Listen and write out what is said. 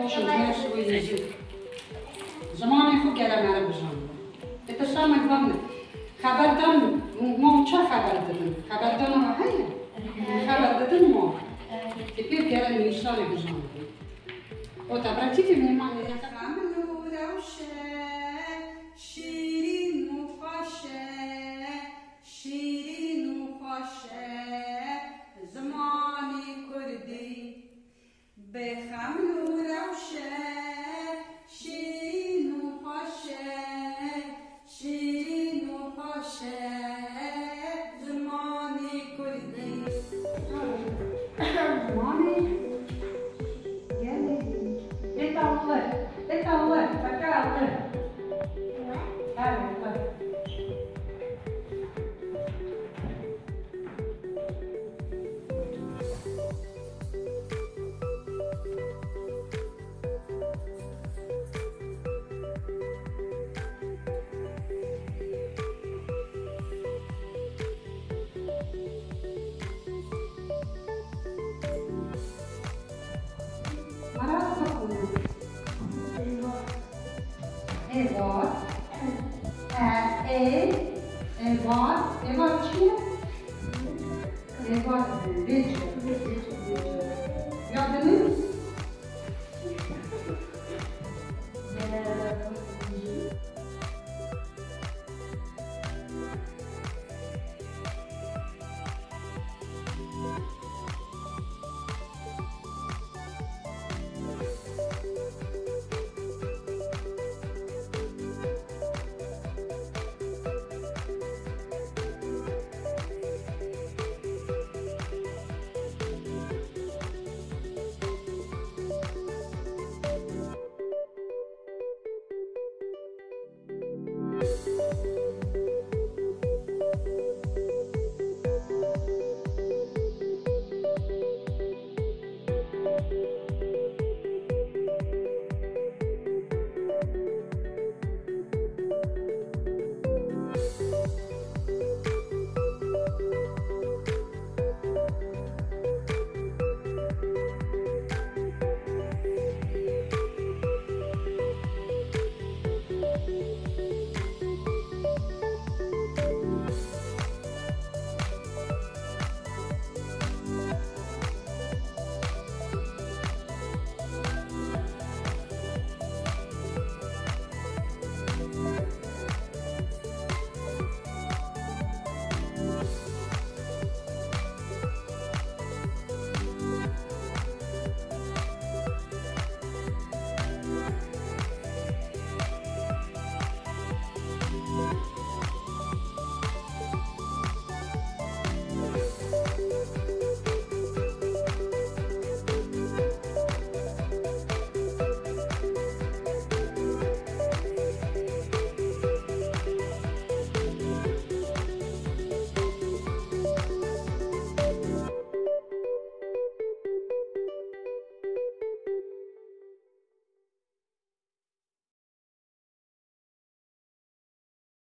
شنجش ويزيد زماني خو گلم مرا بجان اتشام مگوام خبر دارم ما چه خبر دادن خبر دارم هایی خبر دادن ما تپیر گلم نیشان بجان او تبرتی که میمانی شیرین و خوشه شیرین و خوشه زمانی کردی به خمل و روشه شیرین و خوشه شیرین و خوشه زمانی کردی زمانی gelêrî Etallı, bakalım. Evet, bak. Eyvah.